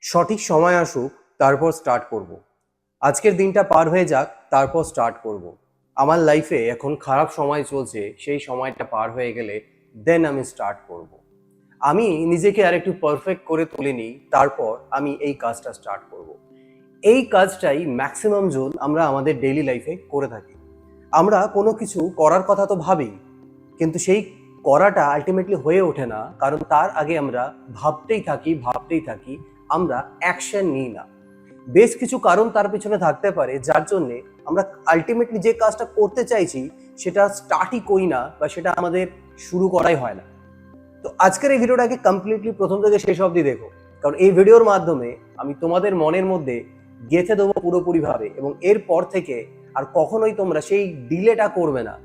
সঠিক সময় আসুক, তারপর স্টার্ট করব। আজকের দিনটা পার হয়ে যাক, তারপর স্টার্ট করব। আমার লাইফে এখন খারাপ সময় চলছে, সেই সময়টা পার হয়ে গেলে দেন আমি স্টার্ট করব। আমি নিজেকে আর একটু পারফেক্ট করে তুলে নিই, তারপর আমি এই কাজটা স্টার্ট করব। এই কাজটাই ম্যাক্সিমাম জন আমরা আমাদের ডেইলি লাইফে করে থাকি। আমরা কোনো কিছু করার কথা তো ভাবি, কিন্তু সেই করাটা আলটিমেটলি হয়ে ওঠে না, কারণ তার আগে আমরা ভাবতেই থাকি, আমরা অ্যাকশন নিই না। বেশ কিছু কারণ তার পিছনে থাকতে পারে, যার জন্যে আমরা আলটিমেটলি যে কাজটা করতে চাইছি সেটা স্টার্টই করি না, বা সেটা আমাদের শুরু করাই হয় না। তো আজকের এই ভিডিওটাকে কমপ্লিটলি প্রথম থেকে শেষ অবধি দেখো, কারণ এই ভিডিওর মাধ্যমে আমি তোমাদের মনের মধ্যে গেঁথে দেবো পুরোপুরিভাবে, এবং এরপর থেকে আর কখনোই তোমরা সেই ডিলেটা করবে না।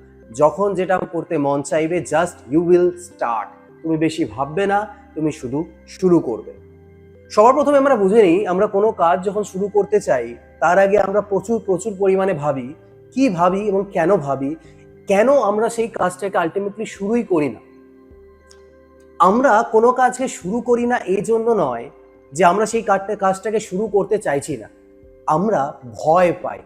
যখন যেটা করতে মন চাইবে, জাস্ট ইউ উইল স্টার্ট। তুমি বেশি ভাববে না, তুমি শুধু শুরু করবে। সবার প্রথমে আমরা বুঝে নিই, আমরা কোনো কাজ যখন শুরু করতে চাই, তার আগে আমরা প্রচুর প্রচুর পরিমাণে ভাবি। কি ভাবি এবং কেন ভাবি, কেন আমরা সেই কাজটাকে আলটিমেটলি শুরুই করি না। আমরা কোনো কাজকে শুরু করি না এই জন্য নয় যে আমরা সেই কাজটাকে শুরু করতে চাইছি না। আমরা ভয় পাই।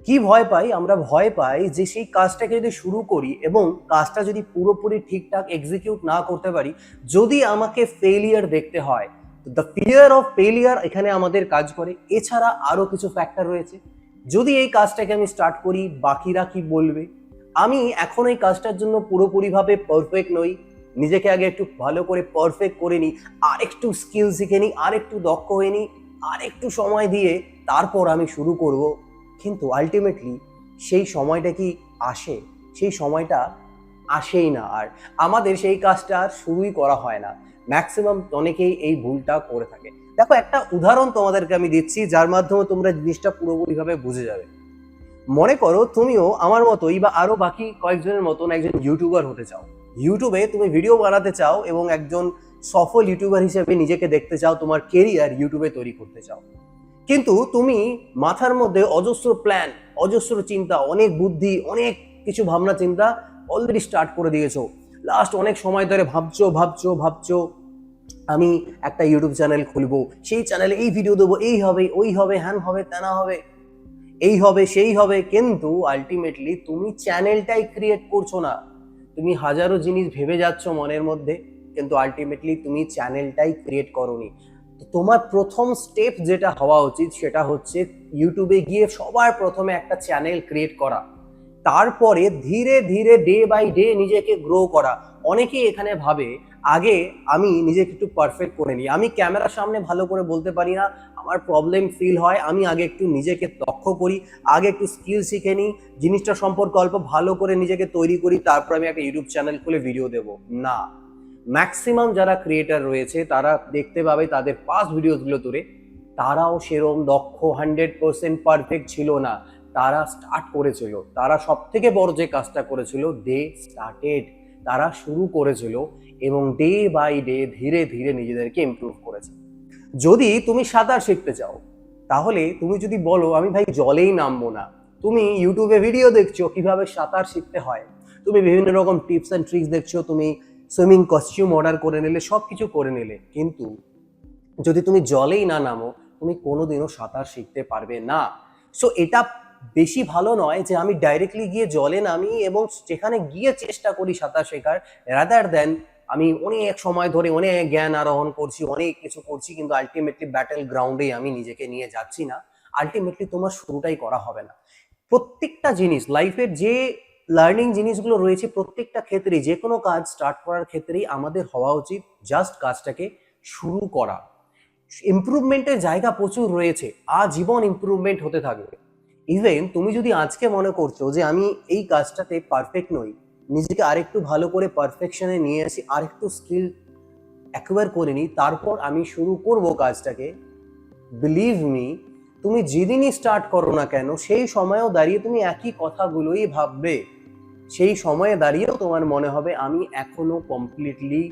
কি ভয় পাই? আমরা ভয় পাই যে সেই কাজটাকে যদি শুরু করি এবং কাজটা যদি পুরোপুরি ঠিকঠাক এক্সিকিউট না করতে পারি, যদি আমাকে ফেলিয়ার দেখতে হয়, দ্য ফিয়ার অফ ফেলিয়ার এখানে আমাদের কাজ করে। এছাড়া আরো কিছু ফ্যাক্টর রয়েছে। যদি এই কাজটাকে আমি স্টার্ট করি, বাকিরা কি বলবে? আমি এখন এই কাজটার জন্য পুরোপুরিভাবে পারফেক্ট নই। নিজেকে আগে একটু ভালো করে পারফেক্ট করে নিই, আর একটু স্কিল শিখে নিই, আর একটু দক্ষ হয়ে নিই, আর একটু সময় দিয়ে তারপর আমি শুরু করব। কিন্তু আলটিমেটলি সেই সময়টা কি আসে? সেই সময়টা আসেই না, আর আমাদের সেই কাজটা আর শুরুই করা হয় না। ম্যাক্সিমাম অনেকেই এই ভুলটা করে থাকে। দেখো, একটা উদাহরণ তোমাদেরকে আমি দিচ্ছি, যার মাধ্যমে তোমরা জিনিসটা পুরোপুরিভাবে বুঝে যাবে। মনে করো তুমিও আমার মতোই বা আরো বাকি কয়েকজনের মতন একজন ইউটিউবার হতে চাও। ইউটিউবে তুমি ভিডিও বানাতে চাও এবং একজন সফল ইউটিউবার হিসেবে নিজেকে দেখতে চাও, তোমার কেরিয়ার ইউটিউবে তৈরি করতে চাও। কিন্তু তুমি মাথার মধ্যে অজস্র প্ল্যান, অজস্র চিন্তা, অনেক বুদ্ধি, অনেক কিছু ভাবনা চিন্তা অলরেডি স্টার্ট করে দিয়েছো। লাস্ট অনেক সময় ধরে ভাবছো আমি একটা ইউটিউব চ্যানেল খুলবো, সেই চ্যানেলে এই ভিডিও দেবো, এই হবে, ওই হবে, হ্যান হবে, তেনা হবে, এই হবে, সেই হবে। কিন্তু আলটিমেটলি তুমি চ্যানেলটাই ক্রিয়েট করছো না। তুমি হাজারো জিনিস ভেবে যাচ্ছ মনের মধ্যে, কিন্তু আলটিমেটলি তুমি চ্যানেলটাই ক্রিয়েট করোনি। তো তোমার প্রথম স্টেপ যেটা হওয়া উচিত, সেটা হচ্ছে ইউটিউবে গিয়ে সবার প্রথমে একটা চ্যানেল ক্রিয়েট করা। তারপরে ধীরে ধীরে ডে বাই ডে নিজেকে গ্রো করা। অনেকেই এখানে ভাবে আগে আমি নিজেকে একটু পারফেক্ট করে নিই, আমি ক্যামেরার সামনে ভালো করে বলতে পারি না, আমার প্রবলেম ফিল হয়, আমি আগে একটু নিজেকে দক্ষ করি, আগে একটু স্কিল শিখে নিই, জিনিসটা সম্পর্কে অল্প ভালো করে নিজেকে তৈরি করি, তারপর আমি একটা ইউটিউব চ্যানেল খুলে ভিডিও দেব। না, ম্যাক্সিমাম যারা ক্রিয়েটার রয়েছে তারা দেখতে পাবে তাদের পাস্ট ভিডিওগুলো ধরে, তারাও সেরকম দক্ষ 100% পারফেক্ট ছিল না। তারা স্টার্ট করেছিল, তারা সব থেকে বড় যে কাজটা করেছিল, দে স্টার্টেড। তারা শুরু করেছিল এবং ডে বাই ডে ধীরে ধীরে নিজেদেরকে ইমপ্রুভ করেছে। যদি তুমি সাঁতার শিখতে চাও, তাহলে তুমি যদি বলো আমি ভাই জলেই নামবো না, তুমি ইউটিউবে ভিডিও দেখছো কিভাবে সাঁতার শিখতে হয়, তুমি বিভিন্ন রকম টিপস অ্যান্ড ট্রিক্স দেখছো, তুমি সুইমিং কস্টিউম অর্ডার করে নিলে, সব কিছু করে নিলে, কিন্তু যদি তুমি জলেই না নামো, তুমি কোনোদিনও সাঁতার শিখতে পারবে না। সো এটা বেশি ভালো নয় যে আমি ডাইরেক্টলি গিয়ে জলে নামি এবং যেখানে গিয়ে চেষ্টা করি সাঁতার শেখার, রাদার দেন আমি অনেক সময় ধরে অনেক জ্ঞান আরোহণ করছি, অনেক কিছু করছি, কিন্তু আলটিমেটলি ব্যাটেল গ্রাউন্ডেই আমি নিজেকে নিয়ে যাচ্ছি না। আলটিমেটলি তোমার শুরুটাই করা হবে না। প্রত্যেকটা জিনিস লাইফের যে লার্নিং জিনিসগুলো রয়েছে, প্রত্যেকটা ক্ষেত্রেই, যে কোনো কাজ স্টার্ট করার ক্ষেত্রেই আমাদের হওয়া উচিত জাস্ট কাজটাকে শুরু করা। ইমপ্রুভমেন্টের জায়গা প্রচুর রয়েছে, আজীবন ইমপ্রুভমেন্ট হতে থাকবে। ইভেন তুমি যদি আজকে মনে করছো যে আমি এই কাজটাতে পারফেক্ট নই, নিজেকে আরেকটু ভালো করে পারফেকশনে নিয়ে আসি, আরেকটু স্কিল অ্যাকোয়ার করে নিই, তারপর আমি শুরু করব কাজটাকে, বিলিভ মি, তুমি যেদিনই স্টার্ট করো না কেন, সেই সময়েও দাঁড়িয়ে তুমি একই কথাগুলোই ভাববে। সেই সময়ে দাঁড়িয়েও তোমার মনে হবে আমি এখনো কমপ্লিটলি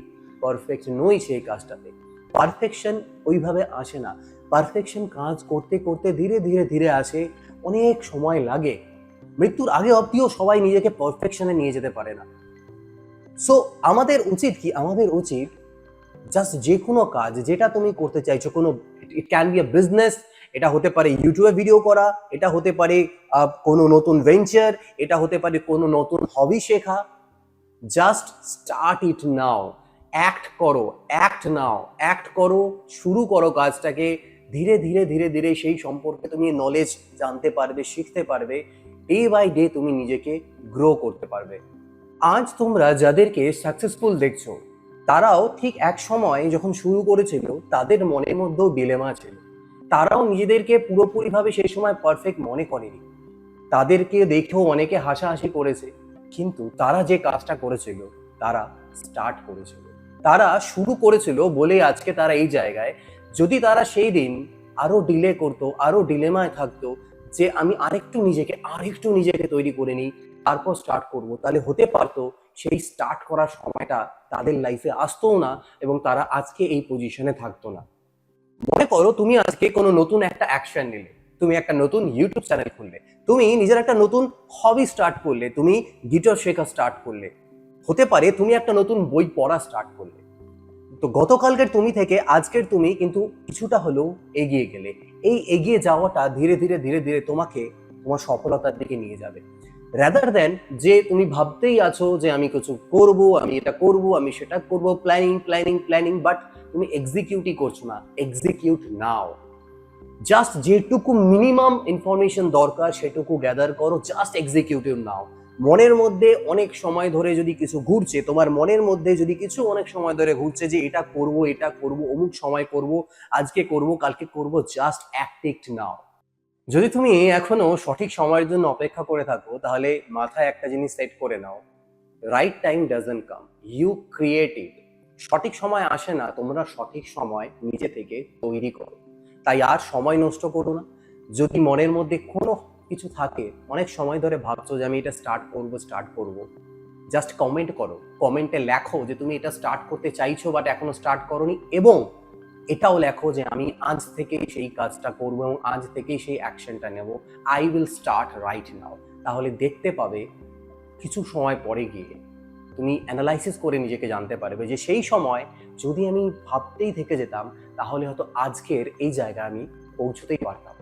পারফেক্ট নই সেই কাজটাতে। পারফেকশন ওইভাবে আসে না। পারফেকশন কাজ করতে করতে ধীরে ধীরে ধীরে আসে, অনেক সময় লাগে। মৃত্যুর আগে অবধিও সবাই নিজেকে পারফেকশনে নিয়ে যেতে পারে না। সো আমাদের উচিত কি? আমাদের উচিত জাস্ট যে কোনো কাজ যেটা তুমি করতে চাইছো, কোনো it can be a business, এটা হতে পারে ইউটিউবে ভিডিও করা, এটা হতে পারে কোনো নতুন ভেঞ্চার, এটা হতে পারে কোনো নতুন হবি শেখা। Just start it now. Act করো, শুরু করো কাজটাকে। ধীরে ধীরে ধীরে ধীরে সেই সম্পর্কে তুমি নলেজ জানতে পারবে, শিখতে পারবে। ডে বাই ডে তুমি নিজেকে গ্রো করতে পারবে। আজ তোমরা যাদেরকে সাকসেসফুল দেখছো, তারাও ঠিক এক সময় যখন শুরু করেছিল তাদের মনের মধ্যেও ডিলেমা ছিল। তারাও নিজেদেরকে পুরোপুরিভাবে সেই সময় পারফেক্ট মনে করেনি। তাদেরকে দেখেও অনেকে হাসাহাসি করেছে, কিন্তু তারা যে কাজটা করেছিল, তারা স্টার্ট করেছিল, তারা শুরু করেছিল বলে আজকে তারা এই জায়গায়। যদি তারা সেই দিন আরো ডিলে করতো, আরো ডিলেমায় থাকতো যে আমি আরেকটু নিজেকে তৈরি করে নিই, তারপর স্টার্ট করব, তাহলে হতে পারতো সেই স্টার্ট করার সময়টা তাদের লাইফে আসতো না এবং তারা আজকে এই পজিশনে থাকতো না। মনে করো তুমি আজকে কোনো নতুন একটা অ্যাকশন নিলে, তুমি একটা নতুন ইউটিউব চ্যানেল খুললে, তুমি নিজের একটা নতুন হবি স্টার্ট করলে, তুমি গিটার শেখা স্টার্ট করলে, হতে পারে তুমি একটা নতুন বই পড়া স্টার্ট করলে। তো গতকালকের তুমি থেকে আজকের তুমি কিন্তু কিছুটা হলেও এগিয়ে গেলে। এই এগিয়ে যাওয়াটা ধীরে ধীরে ধীরে ধীরে তোমাকে তোমার সফলতার দিকে নিয়ে যাবে। রাদার দেন যে তুমি ভাবতেই আছো যে আমি কিছু করব, আমি এটা করব, আমি সেটা করব, প্ল্যানিং প্ল্যানিং প্ল্যানিং, বাট তুমি এক্সিকিউটই করছো না। এক্সিকিউট নাও। জাস্ট যেটুকু মিনিমাম ইনফরমেশন দরকার সেটুকু গ্যাদার করো, জাস্ট এক্সিকিউটিভ নাও। মনের মধ্যে অনেক সময় ধরে যদি কিছু ঘুরছে, তোমার মনের মধ্যে যদি কিছু অনেক সময় ধরে ঘুরছে যে এটা করব, অমুক সময় করব, আজকে করব, কালকে করব, জাস্ট অ্যাক্ট ইট নাও। যদি তুমি এখনো সঠিক সময়ের জন্য অপেক্ষা করে থাকো, তাহলে মাথায় একটা জিনিস সেট করে নাও, right time doesn't come, you create it. সঠিক সময় আসে না, তোমরা সঠিক সময় নিজে থেকে তৈরি করো। তাই আর সময় নষ্ট করো না। যদি মনের মধ্যে কোনো কিছু থাকে, অনেক সময় ধরে ভাবছো যে আমি এটা স্টার্ট করব, জাস্ট কমেন্ট করো, কমেন্টে লেখো যে তুমি এটা স্টার্ট করতে চাইছো বাট এখনো স্টার্ট করোনি, এবং এটাও লেখো যে আমি আজ থেকে সেই কাজটা করবো এবং আজ থেকেই সেই অ্যাকশনটা নেব। I will start right now. তাহলে দেখতে পাবে কিছু সময় পরে গিয়ে তুমি অ্যানালাইসিস করে নিজেকে জানতে পারবে যে সেই সময় যদি আমি ভাবতেই থেকে যেতাম, তাহলে হয়তো আজকের এই জায়গায় আমি পৌঁছতেই পারতাম।